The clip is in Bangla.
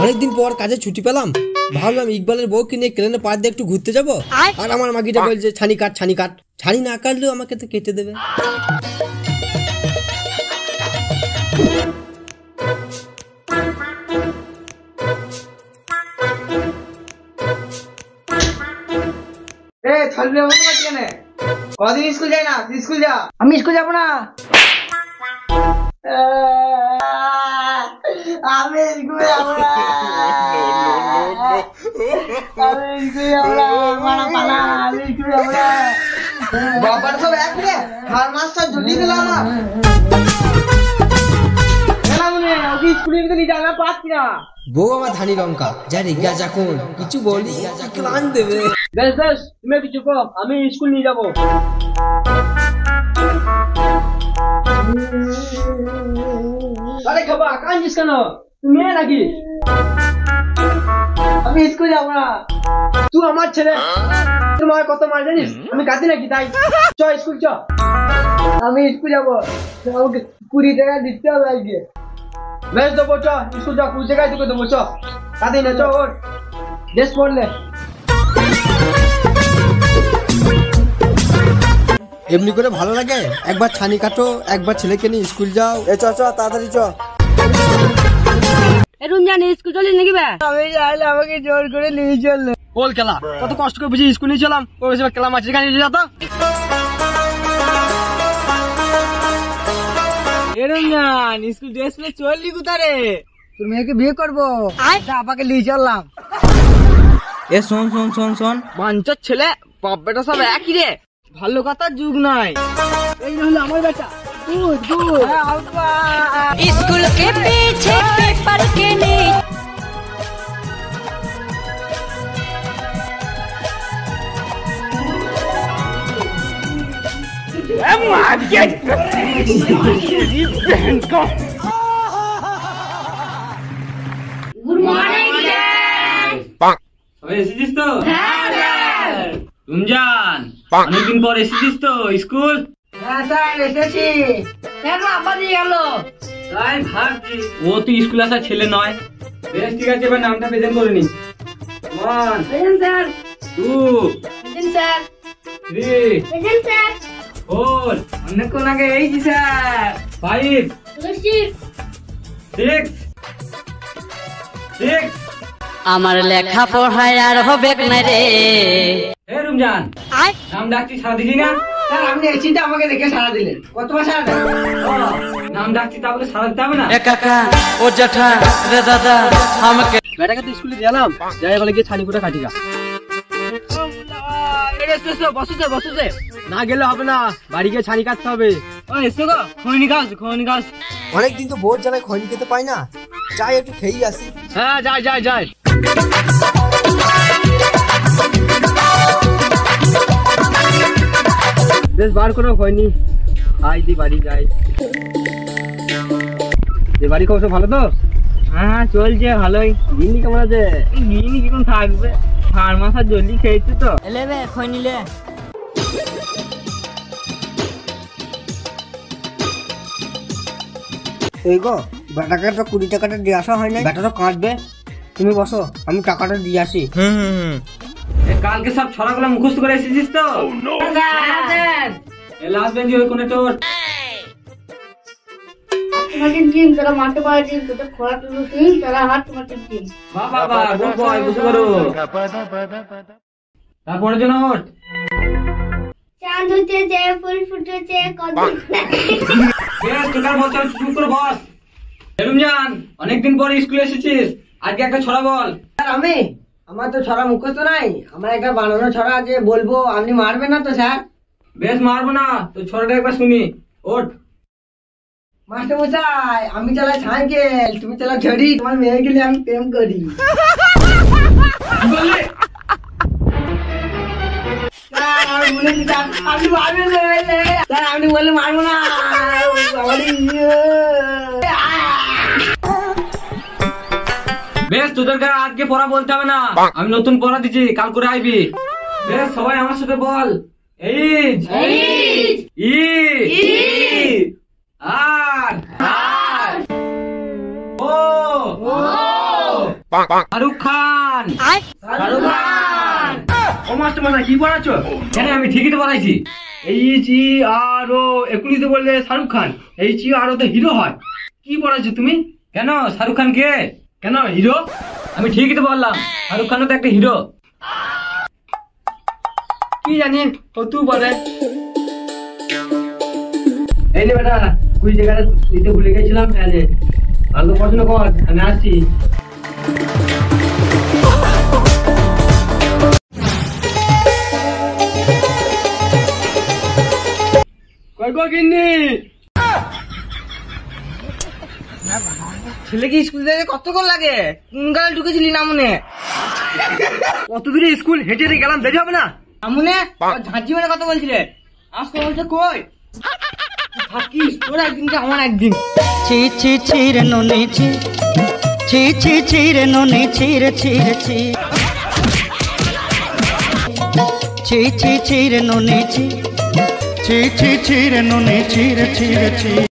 অনেকদিন পর কাজে ছুটি পেলাম, ভাবলাম ইকবালের বউকে নিয়ে ক্রেনে পার দিয়ে একটু ঘুরতে যাবো। আর আমার মাগিটা বলছে ছানি কাট ছানি কাট, ছানি না কাটলেও আমাকে তো কেটে দেবে। কদিন স্কুল যাই না, স্কুল যা। আমি স্কুল যাবো না, আমি স্কুল যাবো না, আমি স্কুল যাবো না, মারা পালা, আমি স্কুল যাবো না। বাবার সব এক রে, হার মাস্টার জুটি দিল আমার। ওকে স্কুলে নিয়ে যাওয়া পাচ্ছি না। বউ আমার ধানি লঙ্কা, যা রেগা যখন কিছু বলি ক্লান দেবে। বেশ বেশ, তুমি কিছু কো, আমি স্কুল নিয়ে যাবো। আরে খাবা কাঁদছিস কেন, তুমি মেয়ে নাকি? আমি স্কুল যাবো না। তুই আমার ছেলে, তোমার কত মার জানিস? আমি কাঁদি নাকি তাই? চ স্কুল চ। আমি স্কুল যাবো, আমাকে 20 টাকা দিতে হবে আজকে। বেশ দেবো, চ স্কুল যা, 20 টাকায় তোকে দেবো। চ কাঁদি না, চ ওর ড্রেস পড়লে। এমনি করে ভালো লাগে? একবার ছানি কাটো, একবার ছেলেকে নিয়ে স্কুল যাও। এ চ চ তাড়াতাড়ি চ। রুমজান স্কুল চলি নাকি? আমি চাইলে আমাকে জোর করে নিয়ে চললো। বল খেলা, কত কষ্ট করে বুঝি স্কুল নিয়ে চলাম, ওর বেশি খেলা মাছ এখানে নিয়ে যেত। রুমজান স্কুল ড্রেস পরে চললি কোথা রে? তোর মেয়েকে বিয়ে করবো, আপাকে নিয়ে চললাম। এ শোন শোন শোন শোন, মাঞ্চর ছেলে বাপ বেটা সব একই রে, ভালো কথার যুগ নাই। এই হলো আমার বেটা। स्कूल के पीछे पेपर के नीचे गुड मॉर्निंग এসেছিস তো? রুমজান অনেকদিন পর এসেছিস তো স্কুল? হ্যাঁ স্যার এসেছি। আব্বা দিয়ে গেল। তাই ভাবছি ও তো স্কুল আসা ছেলে নয়। বেশ ঠিক আছে, এবার নামটা প্রেজেন্ট করে নি। 1 present sir. 2 present sir. 3 present sir. 4 অনেকক্ষণ আগে এইছি স্যার। 5 উপস্থিত। 6 6 আমার লেখা পড়ায় আর হবে না রে। এ রুমজান নাম ডাকছি সারা দিলি না? স্যার আপনি এই চিন্তা আমাকে দেখে সারা দিলেন, কতবার সারা দেন? নাম ডাকছি তা বলে সারা দিতে হবে না? এ কাকা ও জ্যাঠা রে দাদা আমাকে বেটাকে তো স্কুলে গেলাম, যাই বলে গিয়ে ছানি কুটা কাটিকা। বসুছে বসুছে, না গেলে হবে না, বাড়ি গিয়ে ছানি কাটতে হবে। এসো গো, খৈনি গাছ খৈনি গাছ। অনেকদিন তো বোর জ্বালায় খৈনি খেতে পাই না, যাই একটু খেয়েই আসি। হ্যাঁ যাই যাই যাই। বেশ বার করে হয়নি, আই দি বাড়ি যাই। যে বাড়ি খবর সব ভালো তো? হ্যাঁ চলছে ভালোই। গিন্নি কেমন আছে? গিনি কিরকম থাকবে, 4 মাস আর জলদি খেয়েছে তো। এলেবে খই নিলে। এই গো, বেটাকে তো 20 টাকাটা দিয়ে আসা হয় না, বেটা তো কাঁদবে। তুমি বসো, আমি টাকাটা দিয়ে আসি। কালকে সব ছড়াগুলো মুখস্থ করে এসেছিস তো? লাস্ট বেঞ্চে ওই কোনে তোর টিম তারা মারতে পারে, টিম তোদের খোলা টুলু টিম তারা হাত তোমাদের টিম। বাবা বাবা গুড বয়, বুঝতে পারো। তারপরে জন ওঠ। চাঁদ উঠেছে, ফুল ফুটেছে, কত বেশ তোকার বলতে চুপ করে বস। রুমজান অনেকদিন পর স্কুলে এসেছিস, আজকে একটা ছড়া বল। স্যার আমি, আমার তো ছড়া মুখস্থ নাই, আমার একটা বানানো ছড়া আছে, বলবো, আপনি মারবেন না তো স্যার? বেশ মারবো না, তো ছড়াটা একবার শুনি। ওঠ। মাস্টার মশাই আমি চালাই সাইকেল, তুমি চালাও ছড়ি, তোমার মেয়ে গেলে আমি প্রেম করি। আপনি মারবেন না স্যার, আপনি বললে মারবো না। বেশ তোদেরকে আজকে পড়া বলতে হবে না, আমি নতুন পড়া দিচ্ছি, কাল করে আইবি। বেশ সবাই আমার সাথে বল। এইচ ই আর ও খান। ও মাস্টার মশাই কি পড়াচ্ছ? কেন আমি ঠিকই তো পড়াইছি। HERO একুনিতে বললে শাহরুখ খান, HERO তো হিরো হয়। কি পড়াচ্ছ তুমি? কেন শাহরুখ খান কে? কেন হিরো? আমি ঠিকই তো বললাম, শাহরুখ খানও তো একটা হিরো। কি জানি ও তুই বলে। এই নে বেটা 20 টাকাটা দিতে ভুলে গেছিলাম। ভালো পড়াশোনা কর, আমি আসছি। ছেলে কি স্কুল থেকে কতক্ষণ লাগে? কোন গালে ঢুকেছিলি না মনে? কত দূরে স্কুল হেঁটে হেঁটে গেলাম, বেরিয়ে হবে না? আমনে ঝাঁঝি মানে কথা বলছিলে, আজকে বলছে কই থাকিস তোর একদিন কি আমার একদিন। ছি ছি ছি রে ননি ছি, ছি ছি ছি রে ননি ছি রে ছি রে ছি, ছি ছি ছি রে ননি ছি, ছি ছি ছি রে ননি ছি রে ছি রে ছি।